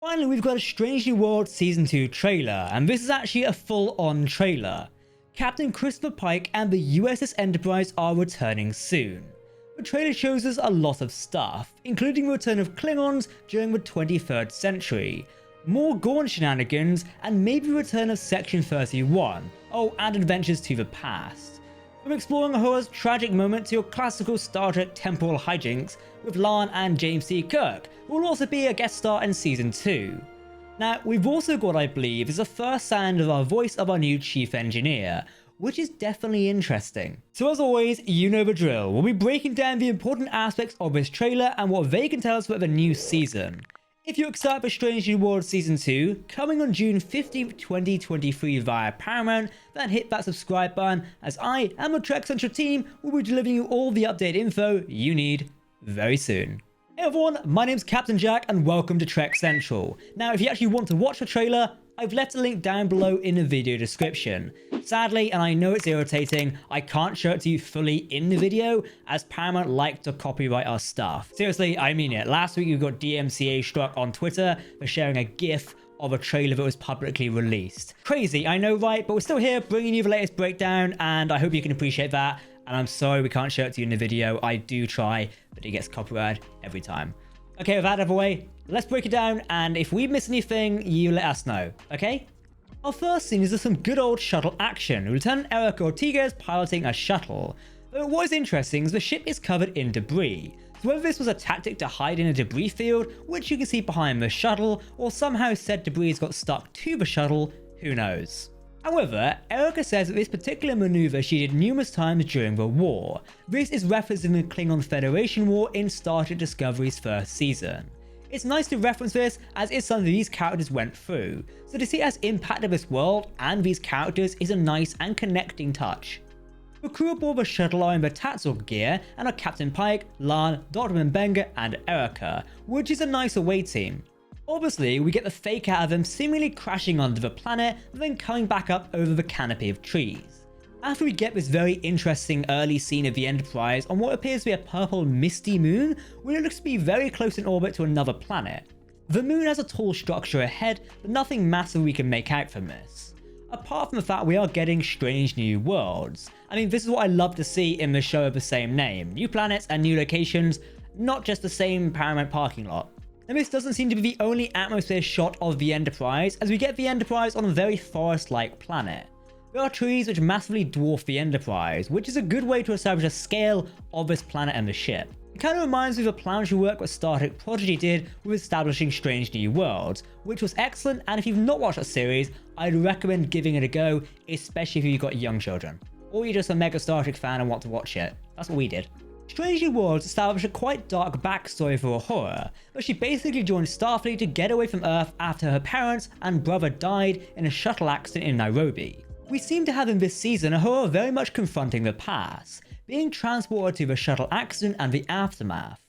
Finally, we've got a Strange New World Season 2 trailer, and this is actually a full-on trailer. Captain Christopher Pike and the U.S.S Enterprise are returning soon. The trailer shows us a lot of stuff, including the return of Klingons during the 23rd century, more Gorn Shenanigans, and maybe the return of Section 31, and adventures to the past. From exploring Uhura's tragic moment to your classical Star Trek temporal hijinks with La'an and James T. Kirk, who will also be a guest star in Season 2. Now, we've also got, I believe, is the first sound of our voice of our new chief engineer, which is definitely interesting. So as always, you know the drill. We'll be breaking down the important aspects of this trailer and what they can tell us about the new season. If you're excited for Strange New World Season 2, coming on June 15th, 2023 via Paramount, then hit that subscribe button, as I and the Trek Central team will be delivering you all the update info you need very soon. Hey everyone, my name's Captain Jack and welcome to Trek Central. Now if you actually want to watch the trailer, I've left a link down below in the video description. Sadly, and I know it's irritating, I can't show it to you fully in the video, as Paramount like to copyright our stuff. Seriously, I mean it. Last week we got DMCA struck on Twitter for sharing a GIF of a trailer that was publicly released. Crazy, I know, right? But we're still here bringing you the latest breakdown, and I hope you can appreciate that. And I'm sorry we can't show it to you in the video. I do try, but it gets copyrighted every time. Okay, with that out of the way, let's break it down, and if we miss anything, you let us know, okay? Our first scene is some good old shuttle action. Lieutenant Erica Ortega is piloting a shuttle. But what is interesting is the ship is covered in debris. So whether this was a tactic to hide in a debris field, which you can see behind the shuttle, or somehow said debris got stuck to the shuttle, who knows? However, Erica says that this particular maneuver she did numerous times during the war. This is referencing the Klingon Federation War in Star Trek Discovery's first season. It's nice to reference this, as it's something these characters went through, so to see it has impacted this world and these characters is a nice and connecting touch. The crew aboard the shuttle are in the Tatsal gear and are Captain Pike, La'an, Dr. Mbenga and Erica, which is a nice away team. Obviously, we get the fake out of them seemingly crashing onto the planet, and then coming back up over the canopy of trees. After we get this very interesting early scene of the Enterprise on what appears to be a purple misty moon, where it looks to be very close in orbit to another planet. The moon has a tall structure ahead, but nothing massive we can make out from this. Apart from the fact we are getting strange new worlds. I mean, this is what I love to see in the show of the same name. New planets and new locations, not just the same Paramount parking lot. And this doesn't seem to be the only atmosphere shot of the Enterprise, as we get the Enterprise on a very forest-like planet. There are trees which massively dwarf the Enterprise, which is a good way to establish a scale of this planet and the ship. It kind of reminds me of the planetary work that Star Trek Prodigy did with establishing Strange New Worlds, which was excellent, and if you've not watched that series, I'd recommend giving it a go, especially if you've got young children. Or you're just a mega Star Trek fan and want to watch it. That's what we did. Strange New Worlds established a quite dark backstory for Uhura, but she basically joined Starfleet to get away from Earth after her parents and brother died in a shuttle accident in Nairobi. We seem to have in this season Uhura very much confronting the past, being transported to the shuttle accident and the aftermath.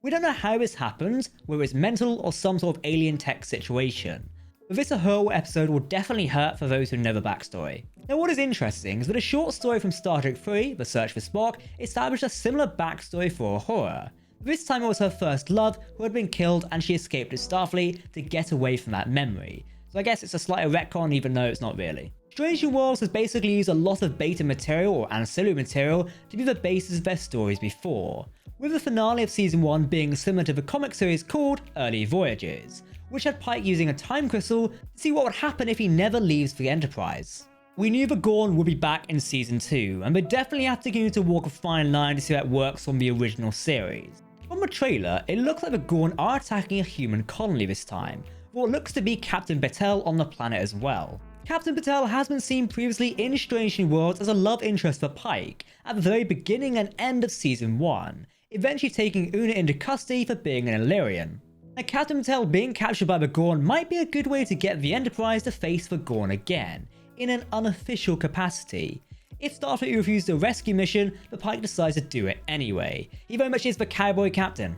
We don't know how this happens, whether it's mental or some sort of alien tech situation. But this Uhura episode will definitely hurt for those who know the backstory. Now what is interesting is that a short story from Star Trek 3, The Search for Spock, established a similar backstory for Uhura. This time it was her first love who had been killed and she escaped to Starfleet to get away from that memory. So I guess it's a slight retcon even though it's not really. Strange New Worlds has basically used a lot of beta material or ancillary material to be the basis of their stories before, with the finale of Season 1 being similar to the comic series called Early Voyages, which had Pike using a time crystal to see what would happen if he never leaves the Enterprise. We knew the Gorn would be back in Season 2, and they definitely have to continue to walk a fine line to see how it works from the original series. From the trailer, it looks like the Gorn are attacking a human colony this time, with what looks to be Captain Batel on the planet as well. Captain Batel has been seen previously in Strange New Worlds as a love interest for Pike at the very beginning and end of Season 1, eventually taking Una into custody for being an Illyrian. Now Captain Batel being captured by the Gorn might be a good way to get the Enterprise to face the Gorn again, in an unofficial capacity. If Starfleet refused a rescue mission, the Pike decides to do it anyway. He very much is the cowboy captain.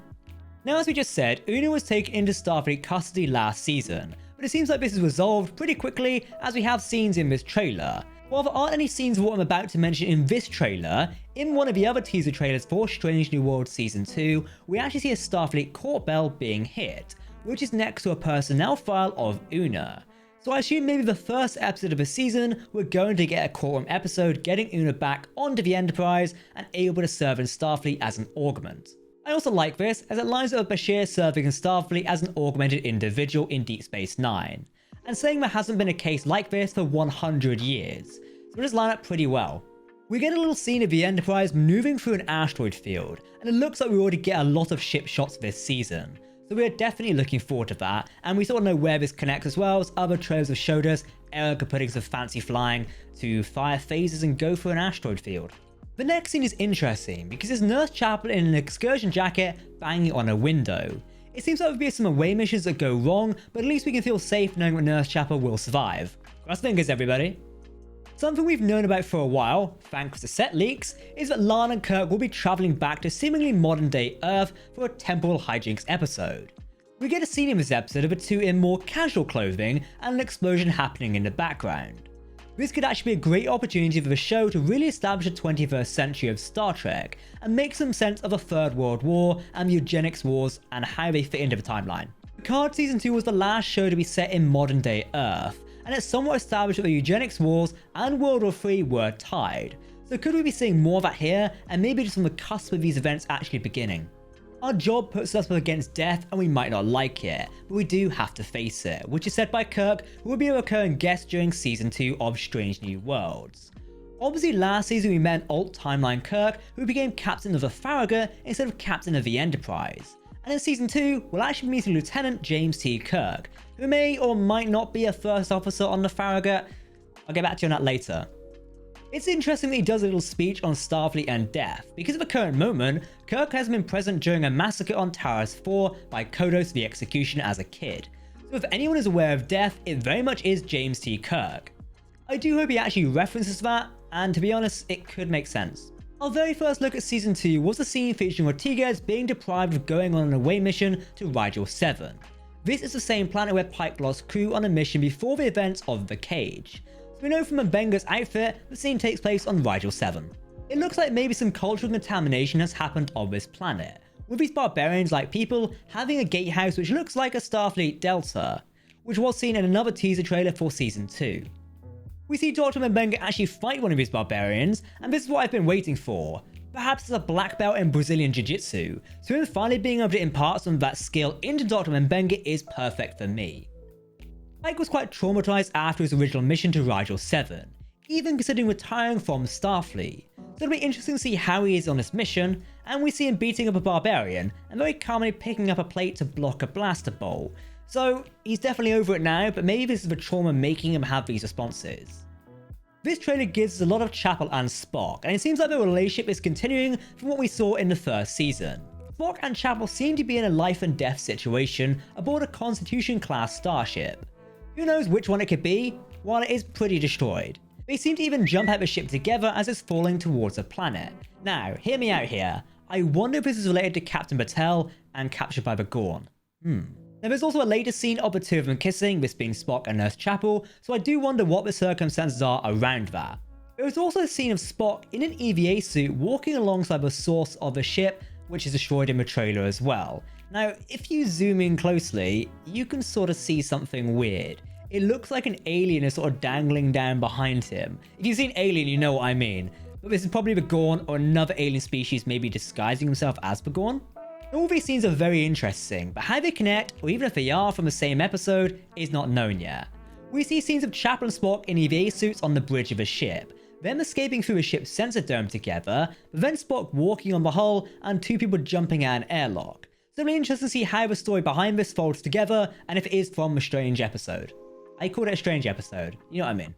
Now as we just said, Una was taken into Starfleet custody last season, but it seems like this is resolved pretty quickly as we have scenes in this trailer. While there aren't any scenes of what I'm about to mention in this trailer, in one of the other teaser trailers for Strange New Worlds Season 2, we actually see a Starfleet court bell being hit, which is next to a personnel file of Una. So I assume maybe the first episode of the season, we're going to get a courtroom episode getting Una back onto the Enterprise and able to serve in Starfleet as an augment. I also like this, as it lines up with Bashir serving in Starfleet as an augmented individual in Deep Space Nine, and saying there hasn't been a case like this for 100 years, so it does line up pretty well. We get a little scene of the Enterprise moving through an asteroid field, and it looks like we already get a lot of ship shots this season, so we are definitely looking forward to that, and we sort of know where this connects as well, as other trailers have showed us Erica putting some fancy flying to fire phasers and go through an asteroid field. The next scene is interesting because it's Nurse Chapel in an excursion jacket banging on a window. It seems like there will be some away missions that go wrong, but at least we can feel safe knowing that Nurse Chapel will survive. Cross fingers, everybody. Something we've known about for a while, thanks to set leaks, is that Lana and Kirk will be travelling back to seemingly modern day Earth for a temporal hijinks episode. We get a scene in this episode of the two in more casual clothing and an explosion happening in the background. This could actually be a great opportunity for the show to really establish the 21st century of Star Trek and make some sense of the Third World War and the eugenics wars and how they fit into the timeline. Picard Season 2 was the last show to be set in modern day Earth, and it's somewhat established that the eugenics wars and World War III were tied. So could we be seeing more of that here, and maybe just on the cusp of these events actually beginning? Our job puts us up against death and we might not like it, but we do have to face it, which is said by Kirk, who will be a recurring guest during Season 2 of Strange New Worlds. Obviously last season we met an alt timeline Kirk who became captain of the Farragut instead of captain of the Enterprise. And in Season 2, we'll actually be meeting Lieutenant James T. Kirk, who may or might not be a first officer on the Farragut. I'll get back to you on that later. It's interesting that he does a little speech on Starfleet and death, because at the current moment, Kirk has been present during a massacre on Taurus 4 by Kodos the Executioner as a kid. So if anyone is aware of death, it very much is James T. Kirk. I do hope he actually references that, and to be honest, it could make sense. Our very first look at Season 2 was the scene featuring Rodriguez being deprived of going on an away mission to Rigel 7. This is the same planet where Pike lost crew on a mission before the events of The Cage. So we know from Mbenga's outfit, the scene takes place on Rigel 7. It looks like maybe some cultural contamination has happened on this planet, with these barbarians-like people having a gatehouse which looks like a Starfleet Delta, which was seen in another teaser trailer for Season 2. We see Dr. Mbenga actually fight one of these barbarians, and this is what I've been waiting for. Perhaps as a black belt in Brazilian Jiu-Jitsu, so him finally being able to impart some of that skill into Dr. Mbenga is perfect for me. Pike was quite traumatized after his original mission to Rigel 7, even considering retiring from Starfleet, so it'll be interesting to see how he is on this mission, and we see him beating up a barbarian and very calmly picking up a plate to block a blaster bolt. So he's definitely over it now, but maybe this is the trauma making him have these responses. This trailer gives us a lot of Chapel and Spock, and it seems like the relationship is continuing from what we saw in the first season. Spock and Chapel seem to be in a life and death situation aboard a Constitution-class starship. Who knows which one it could be, while it is pretty destroyed. They seem to even jump out the ship together as it's falling towards a planet. Now, hear me out here. I wonder if this is related to Captain Batel and captured by the Gorn. Now there's also a later scene of the two of them kissing, this being Spock and Nurse Chapel, so I do wonder what the circumstances are around that. There is also a scene of Spock in an EVA suit walking alongside the source of the ship, which is destroyed in the trailer as well. Now, if you zoom in closely, you can sort of see something weird. It looks like an alien is sort of dangling down behind him. If you've seen Alien, you know what I mean. But this is probably the Gorn or another alien species maybe disguising himself as the Gorn. All these scenes are very interesting, but how they connect, or even if they are from the same episode, is not known yet. We see scenes of Chapel and Spock in EVA suits on the bridge of a ship, them escaping through a ship's sensor dome together, but then Spock walking on the hull and two people jumping at an airlock. So it'll be interesting to see how the story behind this folds together and if it is from a strange episode. I called it a strange episode, you know what I mean.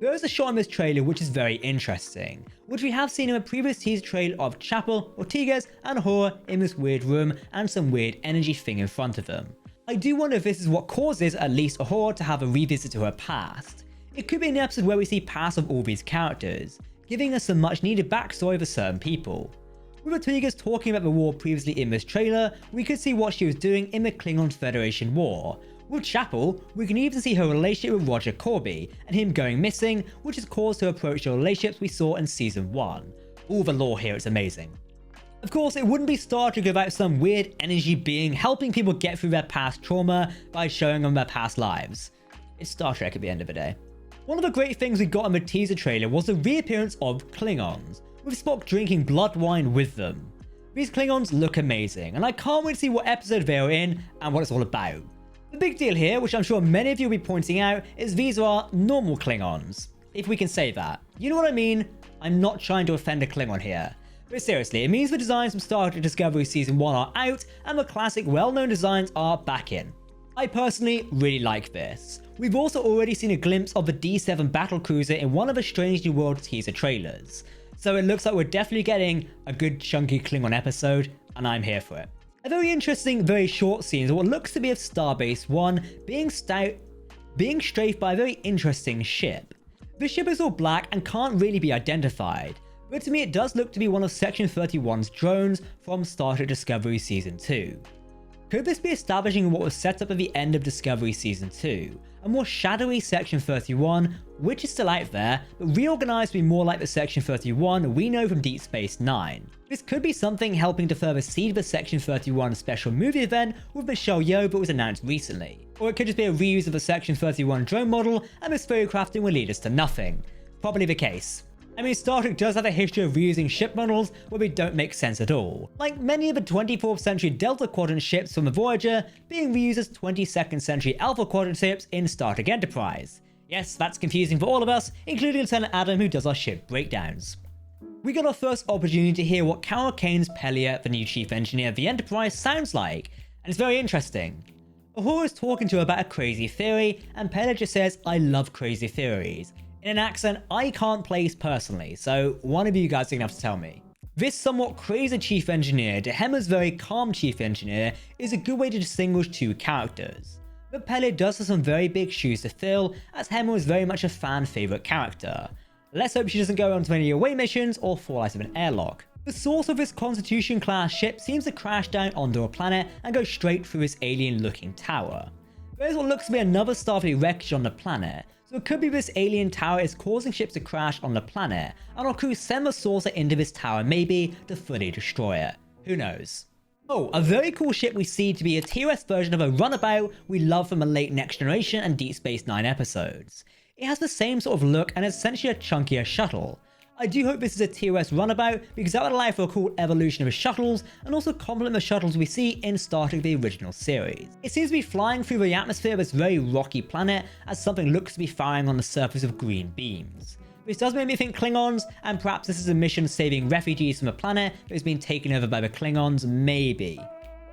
There is a shot in this trailer which is very interesting, which we have seen in a previous teaser trailer of Chapel, Ortigas and Uhura in this weird room and some weird energy thing in front of them. I do wonder if this is what causes at least Uhura to have a revisit to her past. It could be an episode where we see past of all these characters, giving us some much needed backstory for certain people. With Ortigas talking about the war previously in this trailer, we could see what she was doing in the Klingon Federation War. With Chapel, we can even see her relationship with Roger Corby and him going missing, which has caused her approach to relationships we saw in Season 1. All the lore here is amazing. Of course, it wouldn't be Star Trek without some weird energy being helping people get through their past trauma by showing them their past lives. It's Star Trek at the end of the day. One of the great things we got in the teaser trailer was the reappearance of Klingons, with Spock drinking blood wine with them. These Klingons look amazing, and I can't wait to see what episode they are in and what it's all about. The big deal here, which I'm sure many of you will be pointing out, is these are normal Klingons. If we can say that. You know what I mean? I'm not trying to offend a Klingon here. But seriously, it means the designs from Star Trek Discovery Season 1 are out, and the classic well-known designs are back in. I personally really like this. We've also already seen a glimpse of the D7 battlecruiser in one of the Strange New Worlds teaser trailers. So it looks like we're definitely getting a good chunky Klingon episode, and I'm here for it. A very interesting, very short scene of what looks to be of Starbase 1 being strafed by a very interesting ship. The ship is all black and can't really be identified, but to me it does look to be one of Section 31's drones from Star Trek Discovery Season 2. Could this be establishing what was set up at the end of Discovery Season 2? A more shadowy Section 31, which is still out there, but reorganized to be more like the Section 31 we know from Deep Space Nine. This could be something helping to further seed the Section 31 special movie event with Michelle Yeoh but was announced recently. Or it could just be a reuse of the Section 31 drone model and this theory crafting will lead us to nothing. Probably the case. I mean, Star Trek does have a history of reusing ship models where they don't make sense at all. Like many of the 24th century Delta Quadrant ships from the Voyager being reused as 22nd century Alpha Quadrant ships in Star Trek Enterprise. Yes, that's confusing for all of us, including Lieutenant Adam who does our ship breakdowns. We got our first opportunity to hear what Carol Kane's Pelia, the new chief engineer of the Enterprise, sounds like, and it's very interesting. Uhura is talking to her about a crazy theory, and Pelia just says, "I love crazy theories," in an accent I can't place personally, so one of you guys are going to have to tell me. This somewhat crazy chief engineer to Hemmer's very calm chief engineer is a good way to distinguish two characters. But Pelia does have some very big shoes to fill, as Hemmer is very much a fan favourite character. Let's hope she doesn't go on to any away missions or fall out of an airlock. The source of this Constitution class ship seems to crash down onto a planet and go straight through this alien looking tower. There is what looks to be another Starfleet wreckage on the planet, so it could be this alien tower is causing ships to crash on the planet, and our crew send the saucer into this tower maybe to fully destroy it. Who knows? Oh, a very cool ship we see to be a TOS version of a runabout we love from the late Next Generation and Deep Space Nine episodes. It has the same sort of look and is essentially a chunkier shuttle. I do hope this is a TOS runabout because that would allow for a cool evolution of the shuttles and also complement the shuttles we see in Star Trek the original series. It seems to be flying through the atmosphere of this very rocky planet as something looks to be firing on the surface of green beams. This does make me think Klingons, and perhaps this is a mission saving refugees from a planet that has been taken over by the Klingons, maybe.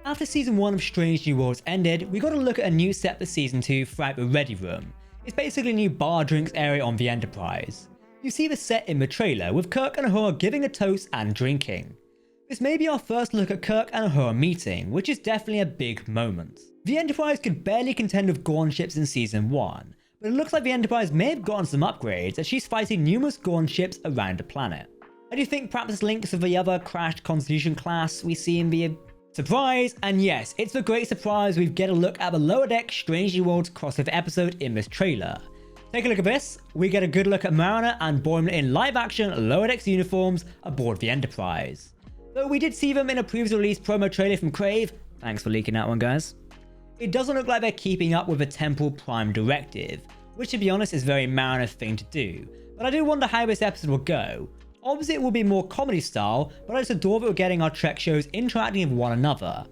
After Season 1 of Strange New Worlds ended, we got to look at a new set for Season 2 throughout the Ready Room. It's basically a new bar drinks area on the Enterprise. You see the set in the trailer, with Kirk and Uhura giving a toast and drinking. This may be our first look at Kirk and Uhura meeting, which is definitely a big moment. The Enterprise could barely contend with Gorn ships in Season 1, but it looks like the Enterprise may have gotten some upgrades as she's fighting numerous Gorn ships around the planet. I do think perhaps this links with the other crashed Constitution class we see in the surprise, and yes, it's the great surprise we get a look at the Lower Deck Strange New Worlds crossover episode in this trailer. Take a look at this. We get a good look at Mariner and Boimler in live action Lower Decks uniforms aboard the Enterprise. Though we did see them in a previously released promo trailer from Crave. Thanks for leaking that one, guys. It doesn't look like they're keeping up with the Temporal Prime Directive, which to be honest is a very Mariner thing to do, but I do wonder how this episode will go. Obviously it will be more comedy style, but I just adore that we're getting our Trek shows interacting with one another.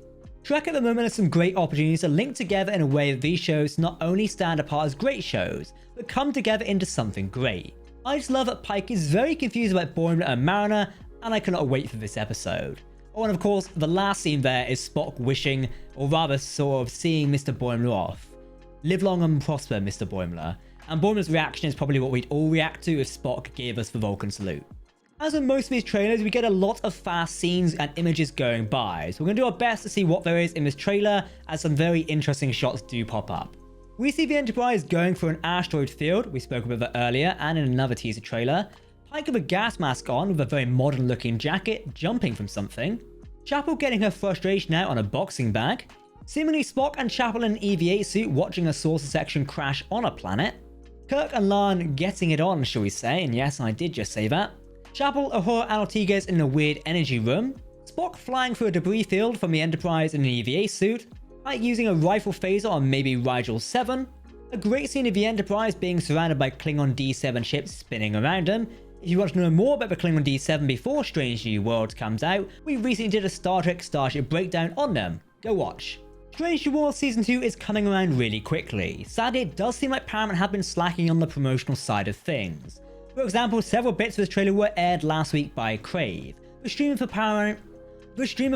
Trek at the moment has some great opportunities to link together in a way that these shows not only stand apart as great shows, but come together into something great. I just love that Pike is very confused about Boimler and Mariner, and I cannot wait for this episode. Oh, and of course, the last scene there is Spock wishing, or rather sort of seeing Mr. Boimler off. Live long and prosper, Mr. Boimler. And Boimler's reaction is probably what we'd all react to if Spock gave us the Vulcan salute. As in most of these trailers, we get a lot of fast scenes and images going by, so we're going to do our best to see what there is in this trailer, as some very interesting shots do pop up. We see the Enterprise going for an asteroid field, we spoke about that earlier and in another teaser trailer. Pike with a gas mask on with a very modern looking jacket, jumping from something. Chapel getting her frustration out on a boxing bag. Seemingly Spock and Chapel in an EVA suit watching a saucer section crash on a planet. Kirk and La'an getting it on, shall we say, and yes, I did just say that. Chapel, Uhura and Ortega's in a weird energy room. Spock flying through a debris field from the Enterprise in an EVA suit, Pike using a rifle phaser on maybe Rigel 7, a great scene of the Enterprise being surrounded by Klingon D7 ships spinning around him. If you want to know more about the Klingon D7 before Strange New Worlds comes out, we recently did a Star Trek Starship breakdown on them. Go watch. Strange New Worlds Season 2 is coming around really quickly. Sadly, it does seem like Paramount have been slacking on the promotional side of things. For example, several bits of this trailer were aired last week by Crave, the streamer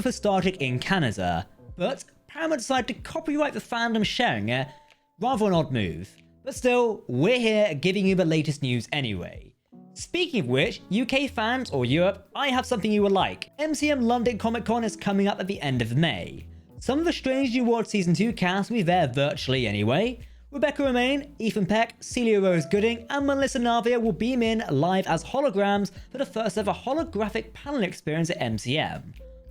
for Star Trek in Canada, but Paramount decided to copyright the fandom sharing it. Rather an odd move. But still, we're here giving you the latest news anyway. Speaking of which, UK fans or Europe, I have something you will like. MCM London Comic Con is coming up at the end of May. Some of the Strange New Worlds Season 2 cast will be there virtually anyway. Rebecca Romaine, Ethan Peck, Celia Rose Gooding, and Melissa Navia will beam in live as holograms for the first ever holographic panel experience at MCM.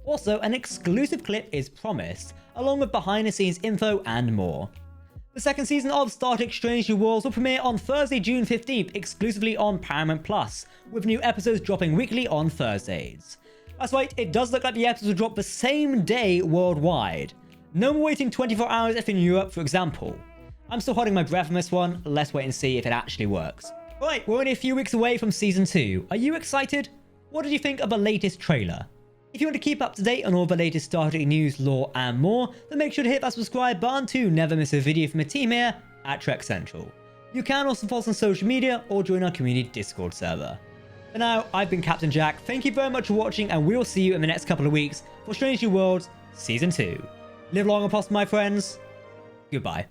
Also, an exclusive clip is promised, along with behind the scenes info and more. The second season of Star Trek Strange New Worlds will premiere on Thursday, June 15th, exclusively on Paramount Plus, with new episodes dropping weekly on Thursdays. That's right, it does look like the episodes will drop the same day worldwide. No more waiting 24 hours if in Europe, for example. I'm still holding my breath on this one, let's wait and see if it actually works. Right, we're only a few weeks away from Season 2. Are you excited? What did you think of the latest trailer? If you want to keep up to date on all the latest Star Trek news, lore, and more, then make sure to hit that subscribe button to never miss a video from the team here at Trek Central. You can also follow us on social media or join our community Discord server. For now, I've been Captain Jack, thank you very much for watching, and we'll see you in the next couple of weeks for Strange New Worlds Season 2. Live long and prosper, my friends. Goodbye.